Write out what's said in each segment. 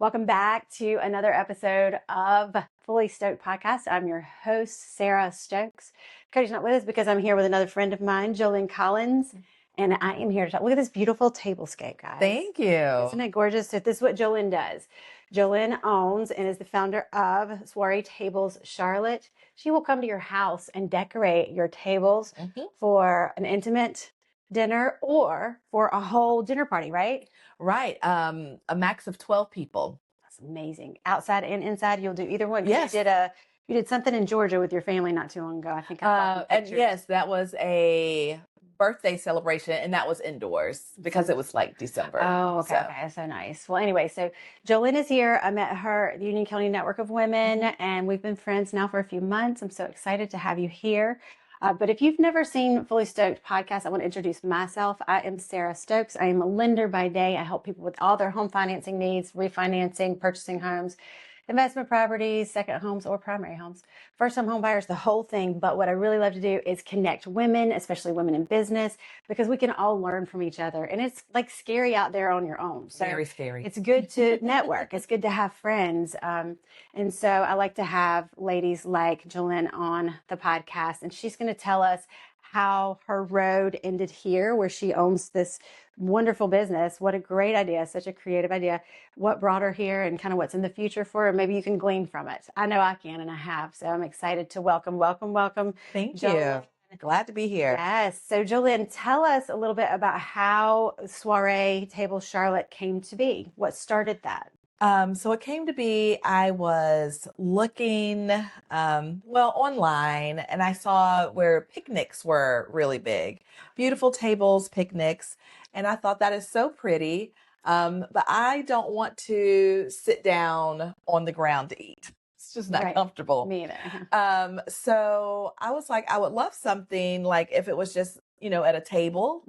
Welcome back to another episode of Fully Stoked Podcast. I'm your host, Sarah Stokes. Cody's not with us because I'm here with another friend of mine, Jolin Collins, and I am here to talk. Look at this beautiful tablescape, guys. Thank you. Isn't it gorgeous? So this is what Jolin does. Jolin owns and is the founder of Soirée Tables Charlotte. She will come to your house and decorate your tables for an intimate dinner or for a whole dinner party, right? Right. A max of 12 people. That's amazing. Outside and inside, you'll do either one. Yes. You did something in Georgia with your family not too long ago. I think I saw some And pictures. yes, that was a birthday celebration, and that was indoors because it was like December. Oh, okay. So. Okay. So nice. Well, anyway, so Jolin is here. I met her at the Union County Network of Women, and we've been friends now for a few months. I'm so excited to have you here. But if you've never seen Fully Stoked podcast, I want to introduce myself. I am Sarah Stokes. I am a lender by day. I help people with all their home financing needs, refinancing, purchasing homes, investment properties, second homes, or primary homes. First-time home buyers, the whole thing. But what I really love to do is connect women, especially women in business, because we can all learn from each other. And it's like scary out there on your own. So Very scary. It's good to network. It's good to have friends. And so I like to have ladies like Jolin on the podcast, and she's going to tell us how her road ended here, where she owns this wonderful business. What a great idea. Such a creative idea. What brought her here and kind of what's in the future for her. Maybe you can glean from it. I know I can, and I have. So I'm excited to welcome. Thank Jolin. you. Glad to be here. Yes. So Jolin, tell us a little bit about how Soirée Tables Charlotte came to be. What started that? So it came to be, I was looking, online, and I saw where picnics were really big, beautiful tables, picnics. And I thought that is so pretty. But I don't want to sit down on the ground to eat. It's just not comfortable. Me either. So I was like, I would love something like if it was just, at a table.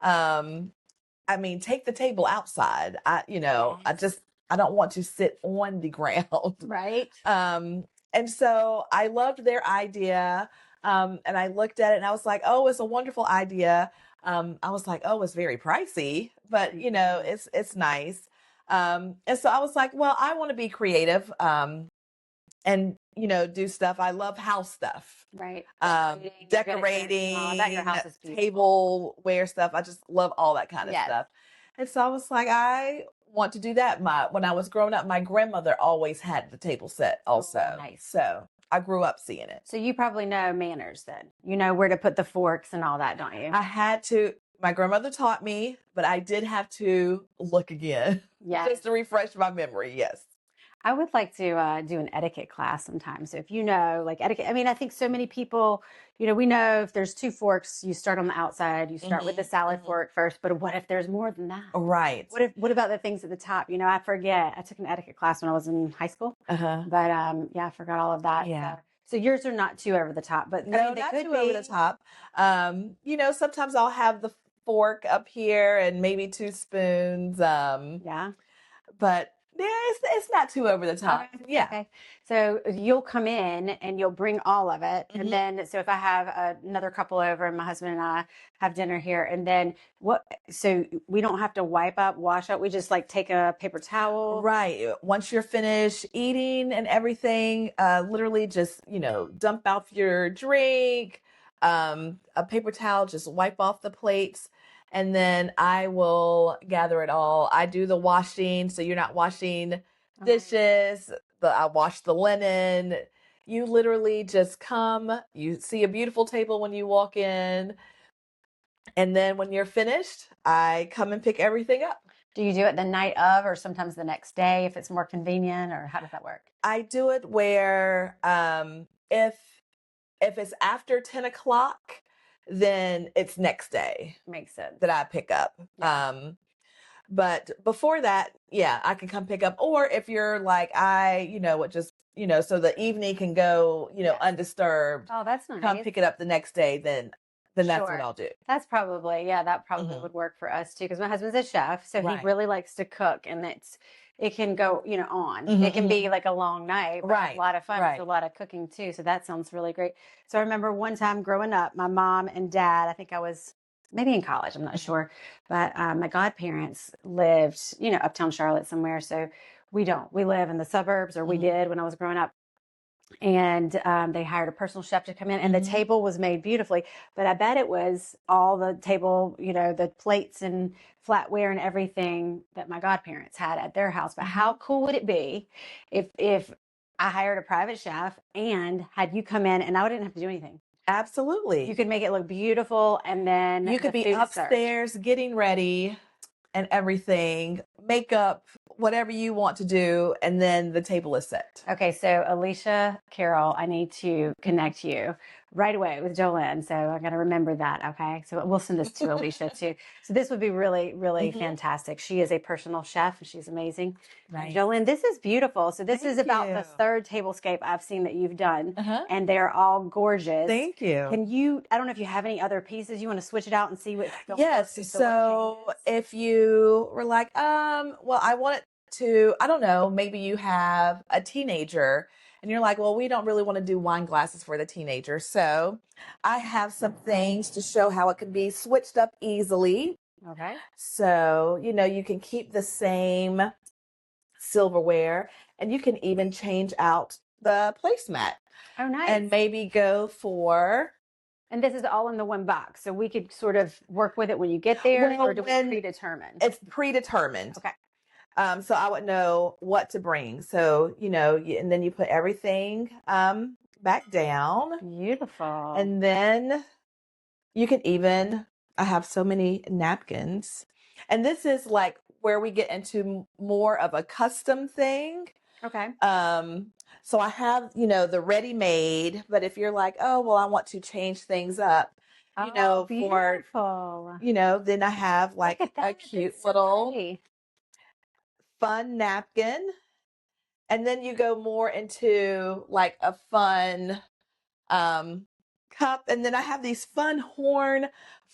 I mean, take the table outside. I don't want to sit on the ground. Right. And so I loved their idea. And I looked at it and I was like, oh, it's a wonderful idea. I was like, oh, it's very pricey, but it's nice. And so I was like, well, I want to be creative, and, do stuff. I love house stuff. Right. Decorating, Oh, I bet your house is beautiful. tableware stuff. I just love all that kind of stuff. And so I was like, I want to do that. When I was growing up, my grandmother always had the table set also. Oh, nice. So I grew up seeing it. So you probably know manners then. You know where to put the forks and all that, don't you? I had to, my grandmother taught me, but I did have to look again. Yeah. Just to refresh my memory. Yes. I would like to do an etiquette class sometime. So if you know, like etiquette, I mean, I think so many people, we know if there's two forks, you start on the outside, you start with the salad fork first, but what if there's more than that? Right. What about the things at the top? I forget. I took an etiquette class when I was in high school, but I forgot all of that. Yeah. So yours are not too over the top, but no, they not could too be over the top. Sometimes I'll have the fork up here and maybe two spoons. But yeah, it's not too over the top. Okay. Yeah. Okay. So you'll come in and you'll bring all of it. And then, so if I have another couple over and my husband and I have dinner here, and then so we don't have to wash up. We just like take a paper towel. Right. Once you're finished eating and everything, literally just, dump out your drink, a paper towel, just wipe off the plates. And then I will gather it all. I do the washing, so you're not washing dishes. I wash the linen. You literally just come. You see a beautiful table when you walk in. And then when you're finished, I come and pick everything up. Do you do it the night of or sometimes the next day if it's more convenient, or how does that work? I do it where if it's after 10 o'clock, then it's next day. Makes sense. That I pick up. Yeah. But before that, I can come pick up. Or if you're like, so the evening can go, undisturbed. Oh, that's nice. Come pick it up the next day, then that's what I'll do. That's probably, that probably would work for us too. Because my husband's a chef, so he really likes to cook, and it can go, on. It can be like a long night, but a lot of fun. It's a lot of cooking too. So that sounds really great. So I remember one time growing up, my mom and dad, I think I was maybe in college, I'm not sure, but my godparents lived, uptown Charlotte somewhere. So We don't. We live in the suburbs, or we did when I was growing up. And they hired a personal chef to come in, and the table was made beautifully. But I bet it was all the table, the plates and flatware and everything that my godparents had at their house. But how cool would it be if I hired a private chef and had you come in, and I didn't have to do anything? Absolutely. You could make it look beautiful, and then You could the be food is served. upstairs getting ready and everything, makeup, whatever you want to do, and then the table is set. Okay, so Alicia Carroll, I need to connect you right away with Jolin. So I got to remember that. Okay, so we'll send this to Alicia too. So this would be really, really fantastic. She is a personal chef, and she's amazing. Right. Jolin, this is beautiful. So this Thank is about you. the third tablescape I've seen that you've done, and they're all gorgeous. Thank you. Can you? I don't know if you have any other pieces. You want to switch it out and see what? Yes. So if you were like, well, I want it to, I don't know, maybe you have a teenager and you're like, well, we don't really want to do wine glasses for the teenager. So I have some things to show how it can be switched up easily. Okay. So, you can keep the same silverware and you can even change out the placemat. Oh, nice. And maybe go for... And this is all in the one box. So we could sort of work with it when you get there, or do we predetermine? It's predetermined. Okay. So I would know what to bring. So, and then you put everything back down. Beautiful. And then you can even, I have so many napkins. And this is like where we get into more of a custom thing. Okay. So I have, the ready-made, but if you're like, oh, well, I want to change things up, beautiful. then I have like a cute little fun napkin. And then you go more into like a fun cup. And then I have these fun horn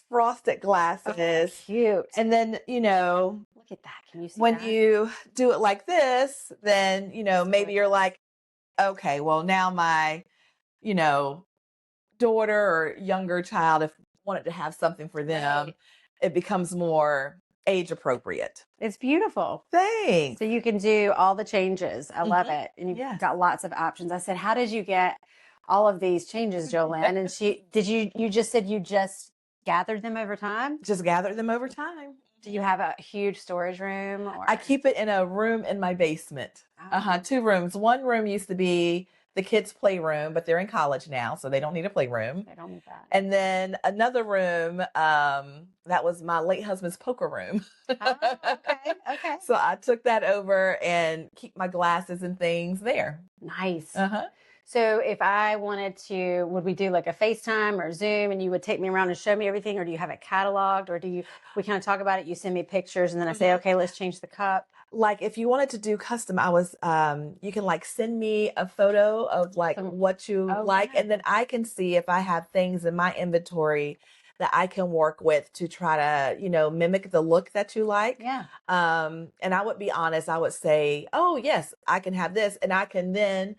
frosted glasses. Oh, cute. And then, look at that. Can you see when that? you do it like this, then, maybe you're like, okay, well, now my, daughter or younger child, if wanted to have something for them, it becomes more age appropriate. It's beautiful. Thanks. So you can do all the changes. I love it. And you've got lots of options. I said, how did you get all of these changes, Jolin? And you just said you just gathered them over time? Just gathered them over time. Do you have a huge storage room? Or? I keep it in a room in my basement. 2 rooms. One room used to be the kids' playroom, but they're in college now, so they don't need a playroom. They don't need that. And then another room, that was my late husband's poker room. Okay. So I took that over and keep my glasses and things there. Nice. So if I wanted to, would we do like a FaceTime or Zoom, and you would take me around and show me everything, or do you have it cataloged, or we kind of talk about it, you send me pictures, and then I say, okay, let's change the cup? Like if you wanted to do custom, you can like send me a photo of like what you like. And then I can see if I have things in my inventory that I can work with to try to, mimic the look that you like. Yeah. And I would be honest, I would say, oh yes, I can have this. And I can then,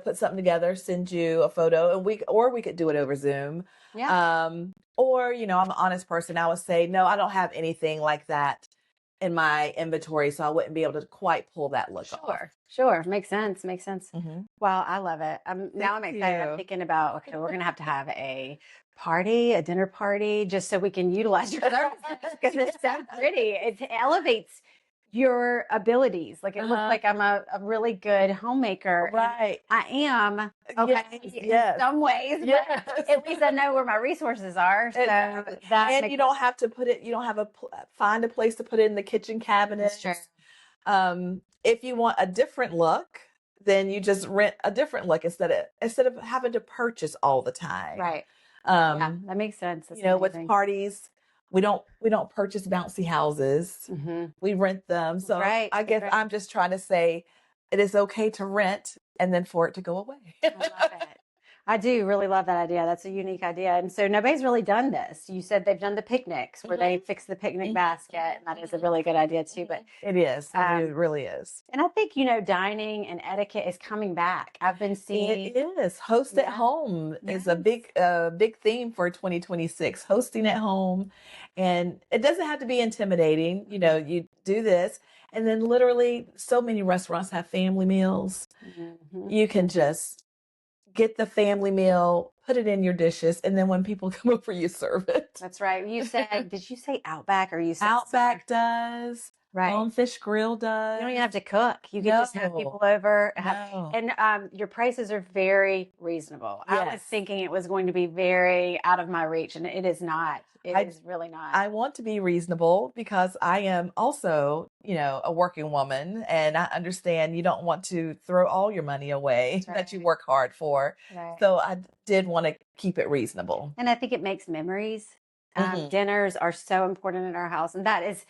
put something together, send you a photo, and we could do it over Zoom. Yeah. Or, I'm an honest person. I would say, no, I don't have anything like that in my inventory, so I wouldn't be able to quite pull that look off. Sure. Makes sense. Wow, I love it. Now I'm excited. I'm thinking about, okay, we're going to have a dinner party, just so we can utilize your services, because it's so pretty. It elevates your abilities. Like it looks like I'm a really good homemaker. Right. I am. Okay. Yes. In some ways. Yes. But at least I know where my resources are. So and you don't have to put it, you don't have find a place to put it in the kitchen cabinet. That's true. If you want a different look, then you just rent a different look instead of having to purchase all the time. Right. Yeah, that makes sense. That's with parties, we don't purchase bouncy houses. We rent them. So I guess I'm just trying to say it is okay to rent and then for it to go away. I love it. I do really love that idea. That's a unique idea. And so nobody's really done this. You said they've done the picnics where they fix the picnic basket. And that is a really good idea too. But it is. It really is. And I think, dining and etiquette is coming back. I've been seeing. It is. Host at home is a big theme for 2026. Hosting at home. And it doesn't have to be intimidating. You do this. And then literally so many restaurants have family meals. Mm-hmm. You can just get the family meal, put it in your dishes, and then when people come over, you serve it. That's right. You said, did you say Outback or you said Outback does. right? Bonefish Grill You does. don't even have to cook. You can just have people over. And your prices are very reasonable. I was Yes. thinking it was going to be very out of my reach, and it is not. It is really not. I want to be reasonable because I am also, a working woman, and I understand you don't want to throw all your money away that you work hard for. Right. So I did want to keep it reasonable. And I think it makes memories. Mhm. Dinners are so important in our house, and that is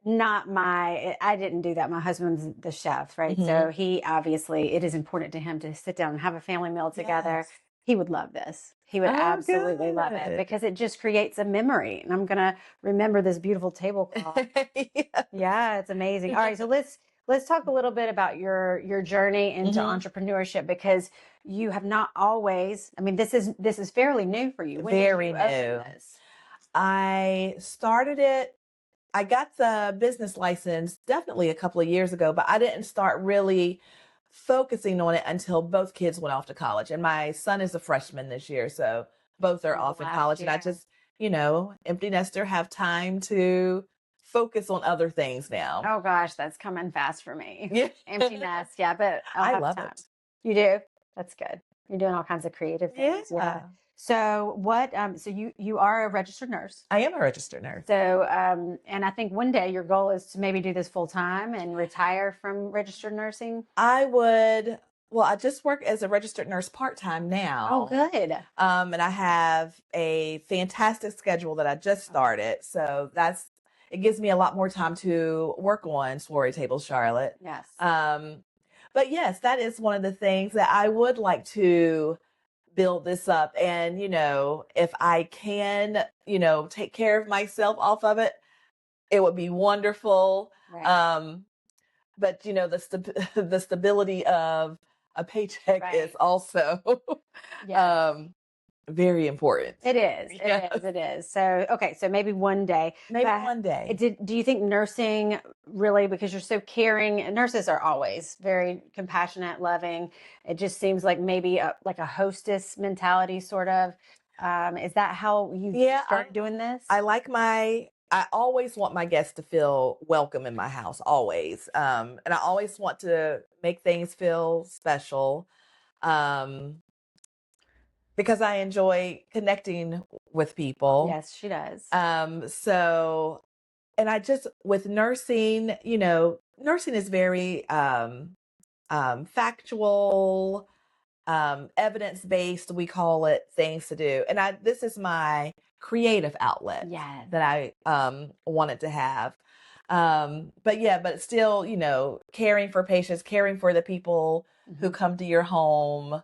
not I didn't do that. My husband's the chef, right? Mhm. So he obviously, it is important to him to sit down and have a family meal together. Yes. He would love this. He would absolutely love it good. because it just creates a memory. And I'm going to remember this beautiful tablecloth. Yeah, it's amazing. All right, so let's talk a little bit about your journey into entrepreneurship, because you have not always, I mean, this is fairly new for you. When Very did you open new. this? I started it. I got the business license definitely a couple of years ago, but I didn't start really focusing on it until both kids went off to college. And my son is a freshman this year, so both are off in college. And I just, empty nester, have time to focus on other things now. Oh gosh, that's coming fast for me. Yeah. Empty nest, yeah, but I love it. You do? That's good. You're doing all kinds of creative things. Yeah. So what? So you are a registered nurse. I am a registered nurse. So and I think one day your goal is to maybe do this full time and retire from registered nursing. Well, I just work as a registered nurse part-time now. Oh, good. And I have a fantastic schedule that I just started. So it gives me a lot more time to work on Soirée Tables Charlotte. Yes. But yes, that is one of the things that I would like to build this up. And, if I can, take care of myself off of it, it would be wonderful. Right. But the stability of a paycheck is also very important. It is. It is. So, okay. So maybe one day. Maybe one day. Do you think nursing really, because you're so caring, and nurses are always very compassionate, loving. It just seems like maybe like a hostess mentality, sort of. Is that how you started doing this? I always want my guests to feel welcome in my house, always. And I always want to make things feel special. Because I enjoy connecting with people. Yes, she does. So, and I just, with nursing, nursing is very factual, evidence-based, we call it, things to do. And this is my creative outlet that I wanted to have. But still, caring for patients, caring for the people who come to your home,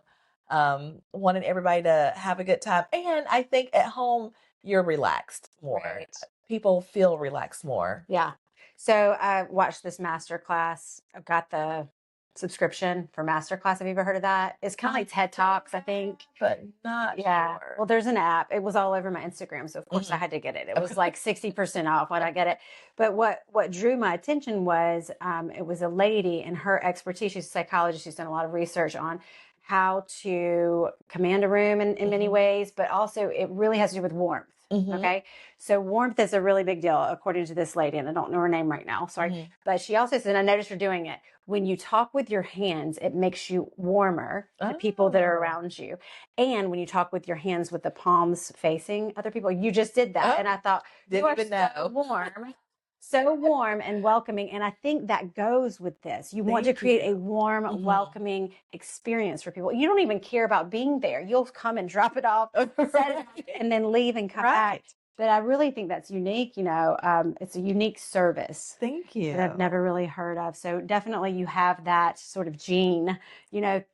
wanting everybody to have a good time. And I think at home, you're relaxed more. Right. People feel relaxed more. Yeah. So I watched this masterclass. I've got the subscription for masterclass. Have you ever heard of that? It's kind of like TED Talks, I think. But not sure. Well, there's an app. It was all over my Instagram, so of course I had to get it. It was like 60% off when I get it. But what drew my attention was it was a lady, and her expertise, she's a psychologist, she's done a lot of research on how to command a room in many ways, but also it really has to do with warmth. Okay. So warmth is a really big deal, according to this lady, and I don't know her name right now. Sorry. But she also said, I noticed you're doing it. When you talk with your hands, it makes you warmer to people that are around you. And when you talk with your hands with the palms facing other people, you just did that. And I thought, didn't even know. So warm. So warm and welcoming. And I think that goes with this. You want to create a warm, welcoming experience for people. You don't even care about being there. You'll come and drop it off, set it, and then leave and come back. But I really think that's unique. It's a unique service. Thank you. That I've never really heard of. So definitely you have that sort of gene,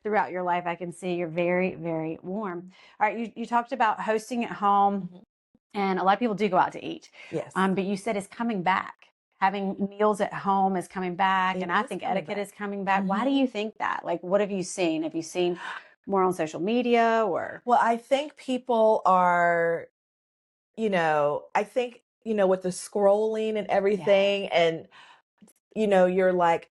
throughout your life. I can see you're very, very warm. All right. You talked about hosting at home. And a lot of people do go out to eat. Yes. But you said it's coming back. Having meals at home is coming back. And I think etiquette is coming back. Why do you think that? Like, what have you seen? Have you seen more on social media or? Well, I think people are, with the scrolling and everything, and you're like,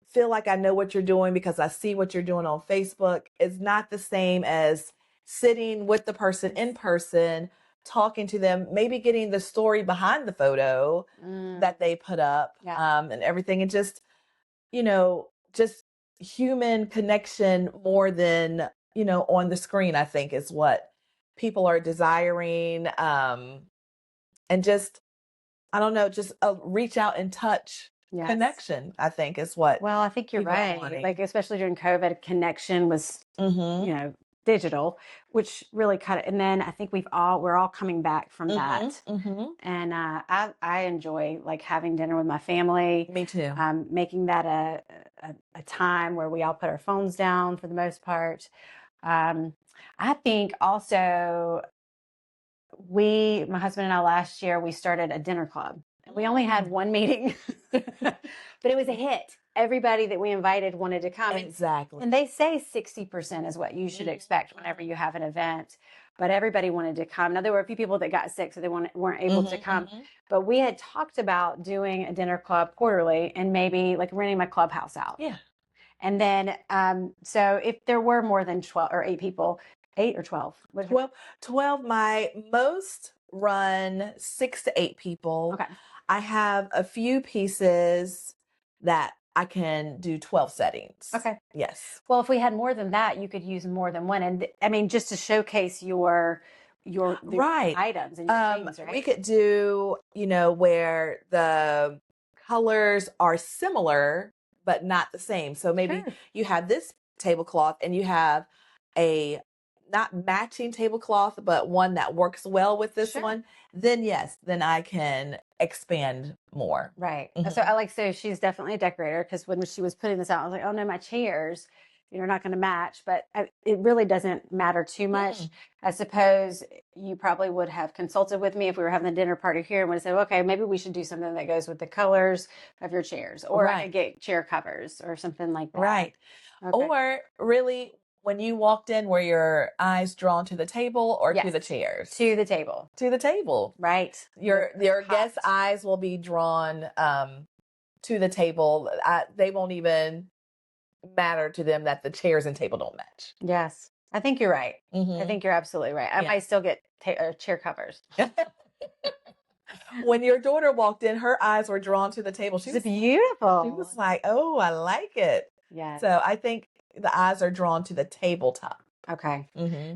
feel like I know what you're doing because I see what you're doing on Facebook, is not the same as sitting with the person in person, talking to them, maybe getting the story behind the photo that they put up, and everything. And just, just human connection more than, on the screen, I think is what people are desiring. And just, I don't know, just a reach out and touch connection, I think is what. Well, I think you're right. Like, especially during COVID, connection was, digital, which really cut it. And then I think we're all coming back from that. And I enjoy like having dinner with my family. Me too. Making that a time where we all put our phones down for the most part. I think also my husband and I last year, we started a dinner club. We only had one meeting, but it was a hit. Everybody that we invited wanted to come. Exactly. And they say 60% is what you should expect whenever you have an event, but everybody wanted to come. Now, there were a few people that got sick, so they weren't able to come, but we had talked about doing a dinner club quarterly and maybe like renting my clubhouse out. Yeah. And then, so if there were more than 12 or 8 people, 8 or 12? 12. My most run 6 to 8 people. Okay. I have a few pieces that I can do 12 settings. Okay. Yes. Well, if we had more than that, you could use more than one. And I mean, just to showcase your items and your things, right? We could do, where the colors are similar, but not the same. So maybe you have this tablecloth and you have a not matching tablecloth, but one that works well with this one, then yes, then I can expand more. Right. So she's definitely a decorator, because when she was putting this out, I was like, oh no, my chairs, are not going to match, but it really doesn't matter too much. I suppose you probably would have consulted with me if we were having a dinner party here and would have said, okay, maybe we should do something that goes with the colors of your chairs, or I could get chair covers or something like that. Right. Okay. Or really, when you walked in, were your eyes drawn to the table or to the chairs? To the table. To the table. Right. Your guests' eyes will be drawn to the table. They won't even matter to them that the chairs and table don't match. Yes. I think you're right. I think you're absolutely right. I might still get chair covers. When your daughter walked in, her eyes were drawn to the table. She's beautiful. She was like, oh, I like it. Yeah. So I think the eyes are drawn to the tabletop. Okay.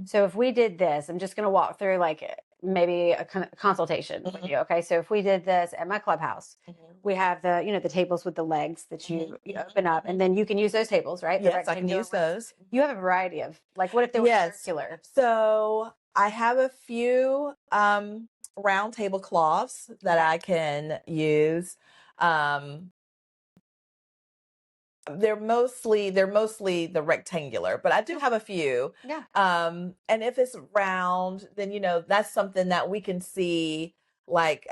So if we did this, I'm just going to walk through like maybe a consultation with you. Okay. So if we did this at my clubhouse, we have the tables with the legs that you open up, and then you can use those tables, right? Yes, I can use those. You have a variety of, like, what if they were circular? So I have a few round tablecloths that I can use. They're mostly the rectangular, but I do have a few. Yeah. And if it's round, then that's something that we can see, like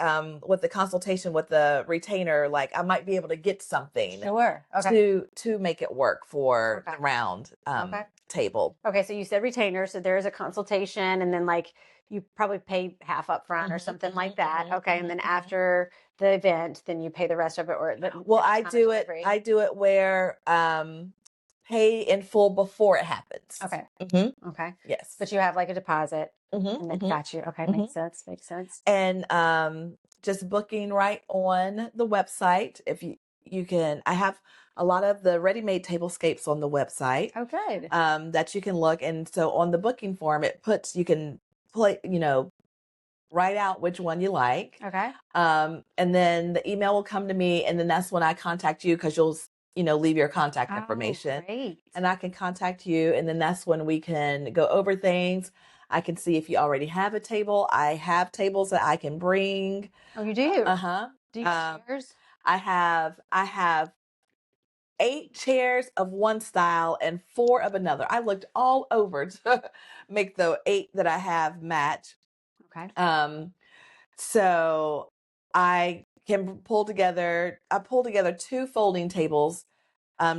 with the consultation with the retainer, like I might be able to get something to make it work for the round table. Okay, so you said retainer, so there is a consultation, and then like you probably pay half up front or something like that. Okay, and then after the event, then you pay the rest of it. I do it where pay in full before it happens. Okay. Okay. Yes. But you have like a deposit. And then got you. Okay, makes sense. And just booking right on the website. If you can, I have a lot of the ready-made tablescapes on the website. Oh, good. That you can look. And so on the booking form, you can play, write out which one you like. Okay. And then the email will come to me, and then that's when I contact you, because you'll leave your contact information. Great. And I can contact you, and then that's when we can go over things. I can see if you already have a table. I have tables that I can bring. Oh, you do? Do you have chairs? I have 8 chairs of one style and 4 of another. I looked all over to make the 8 that I have match. Okay. So I pull together 2 folding tables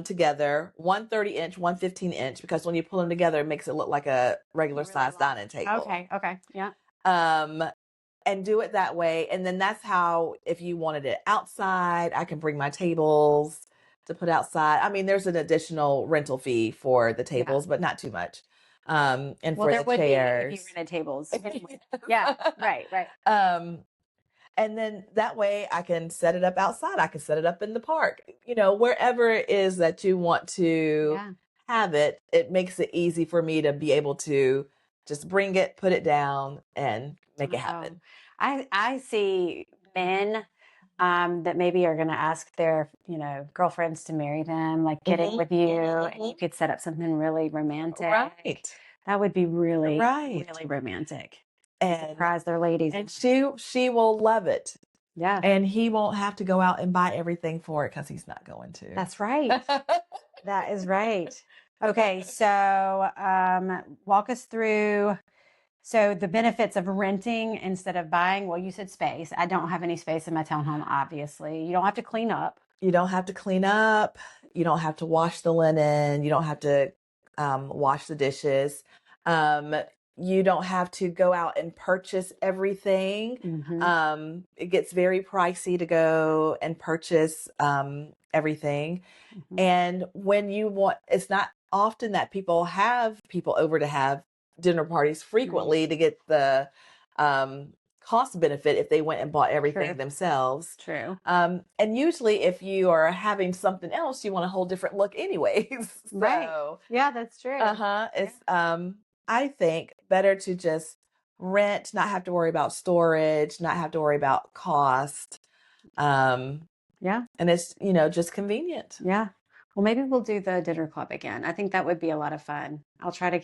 together, one 30-inch, one 15-inch, because when you pull them together, it makes it look like a regular size dining table. Okay. Yeah. and do it that way. And then that's how, if you wanted it outside, I can bring my tables to put outside. I mean, there's an additional rental fee for the tables, but not too much. And Well, for there the would be if you chairs. rented tables. Yeah, right. And then that way I can set it up outside. I can set it up in the park, wherever it is that you want to have it. It makes it easy for me to be able to just bring it, put it down, and make it happen. I see men that maybe are going to ask their, girlfriends to marry them, like getting with you, and you could set up something really romantic. Right. That would be really, really romantic. And surprise their ladies. And she will love it. Yeah. And he won't have to go out and buy everything for it because he's not going to. That's right. That is right. Okay, so walk us through. So the benefits of renting instead of buying. Well, you said space. I don't have any space in my townhome, obviously. You don't have to clean up. You don't have to clean up. You don't have to wash the linen. You don't have to wash the dishes. You don't have to go out and purchase everything. It gets very pricey to go and purchase everything. And when you want, it's not often that people have people over to have dinner parties frequently to get the cost benefit if they went and bought everything themselves. True. And usually if you are having something else, you want a whole different look anyways. Right. Yeah, that's true. It's I think better to just rent, not have to worry about storage, not have to worry about cost. And it's, just convenient. Yeah. Well, maybe we'll do the dinner club again. I think that would be a lot of fun. I'll try to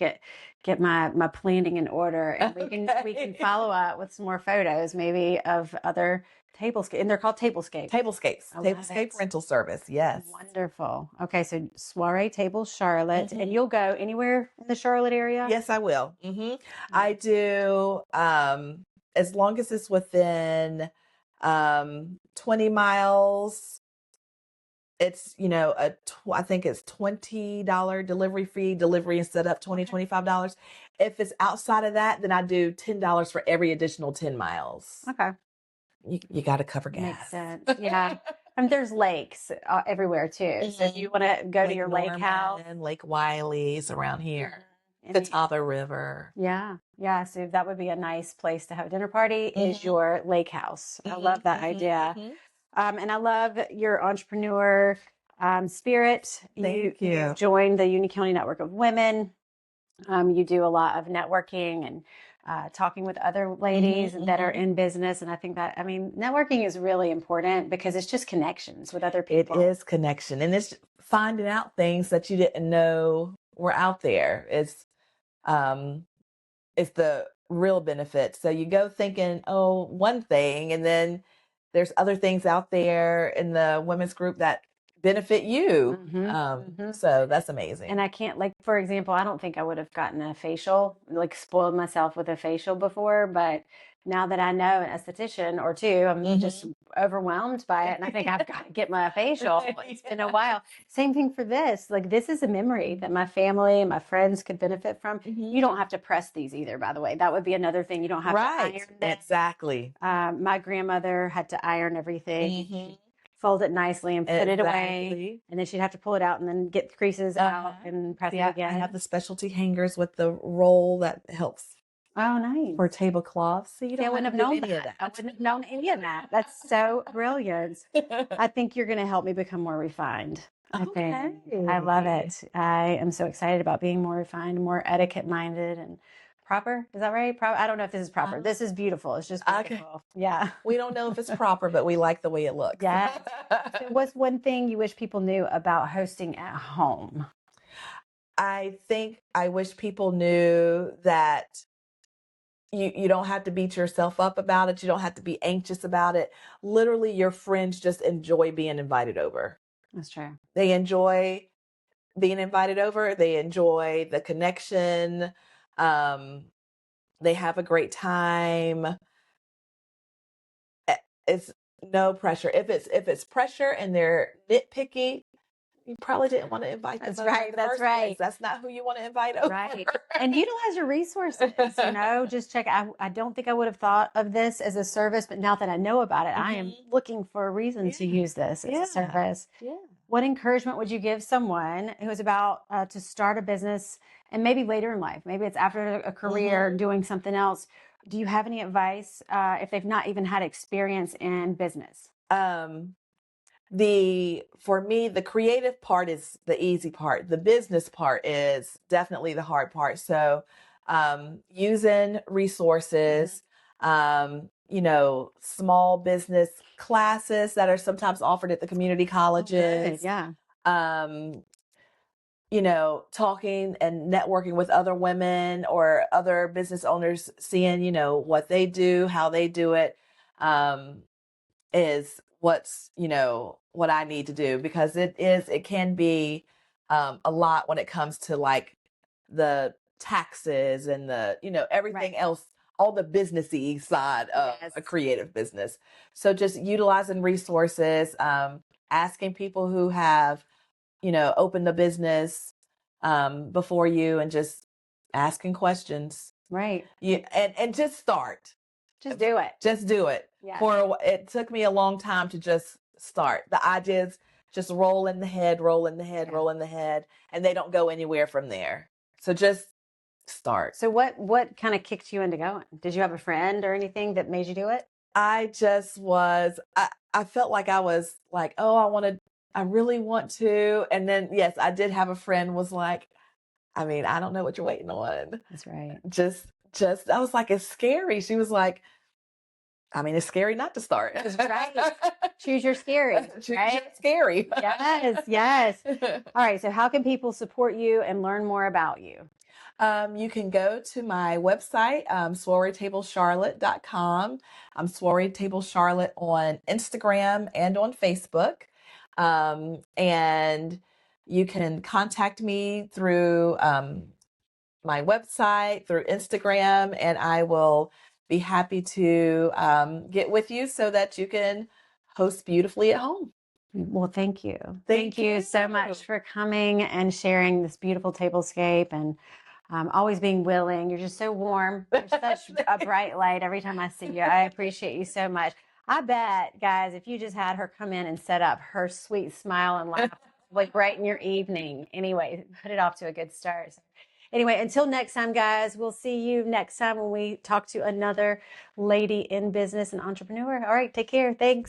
get my planning in order, and we can follow up with some more photos, maybe of other tablescapes. And they're called tablescapes. Tablescape rental service. Yes. Wonderful. Okay, so Soirée Tables Charlotte, and you'll go anywhere in the Charlotte area? Yes, I will. I do. As long as it's within 20 miles. It's, I think it's $20 delivery fee, delivery and setup, $25. If it's outside of that, then I do $10 for every additional 10 miles. Okay. You got to cover gas. Makes sense. Yeah. And there's lakes everywhere too. So if you want to go to your lake house. And Lake Wiley's around here. Catawba River. Yeah. Yeah. So that would be a nice place to have a dinner party is your lake house. I love that idea. And I love your entrepreneur spirit. Thank you. You've joined the Union County Network of Women. You do a lot of networking and talking with other ladies that are in business. And I think that, networking is really important because it's just connections with other people. It is connection. And it's finding out things that you didn't know were out there. It's the real benefit. So you go thinking, oh, one thing, and then there's other things out there in the women's group that benefit you. So that's amazing. And I can't, for example, I don't think I would have gotten a facial, spoiled myself with a facial before, but now that I know an esthetician or two, I'm just overwhelmed by it. And I think I've got to get my facial. It's been a while. Same thing for this. This is a memory that my family and my friends could benefit from. You don't have to press these either, by the way. That would be another thing. You don't have to iron them. Exactly. My grandmother had to iron everything. Fold it nicely and put it away, and then she'd have to pull it out and then get the creases out and press it again. I have the specialty hangers with the roll that helps. Oh, nice. For tablecloths. So you don't I wouldn't have known that. I wouldn't have known any of that. That's so brilliant. I think you're going to help me become more refined. I love it. I am so excited about being more refined, more etiquette minded and proper. Is that right? I don't know if this is proper. This is beautiful. It's just beautiful. Okay. Yeah. We don't know if it's proper, but we like the way it looks. Yeah. So what's one thing you wish people knew about hosting at home? I think I wish people knew that you don't have to beat yourself up about it. You don't have to be anxious about it. Literally, your friends just enjoy being invited over. That's true. They enjoy being invited over. They enjoy the connection. They have a great time. It's no pressure. If it's pressure and they're nitpicky, you probably didn't want to invite them That's over in right. the That's first place. right. That's not who you want to invite over. Right. And utilize your resources, you know, just check. I don't think I would have thought of this as a service, but now that I know about it, I am looking for a reason to use this as a service. Yeah. What encouragement would you give someone who is about to start a business and maybe later in life, maybe it's after a career doing something else? Do you have any advice if they've not even had experience in business? For me, the creative part is the easy part. The business part is definitely the hard part. So, using resources, you know, small business classes that are sometimes offered at the community colleges. Yeah. You know, talking and networking with other women or other business owners, seeing, you know, what they do, how they do it, is what's, you know, what I need to do, because it can be a lot when it comes to like the taxes and the, you know, everything else, all the businessy side of a creative business. So just utilizing resources, asking people who have, you know, opened a business before you, and just asking questions. Right. And just start. Just do it. Just do it. Yeah. It took me a long time to just start. The ideas just roll in the head, roll in the head, roll in the head, and they don't go anywhere from there. So just start. So what kind of kicked you into going? Did you have a friend or anything that made you do it? I felt like I was like, oh, I really want to. And then, yes, I did have a friend was like, I mean, I don't know what you're waiting on. That's right. I was like, it's scary. She was like, I mean, it's scary not to start. That's right. Choose your scary. Choose your scary. Yes, yes. All right. So how can people support you and learn more about you? You can go to my website, soireetablescharlotte.com. I'm Soirée Tables Charlotte on Instagram and on Facebook. And you can contact me through my website, through Instagram, and I will be happy to get with you so that you can host beautifully at home. Well, thank you. Thank you so much for coming and sharing this beautiful tablescape, and always being willing. You're just so warm. You're such a bright light every time I see you. I appreciate you so much. I bet, guys, if you just had her come in and set up, her sweet smile and laugh would brighten your evening. Anyway, put it off to a good start. So, anyway, until next time, guys, we'll see you next time when we talk to another lady in business and entrepreneur. All right, take care. Thanks.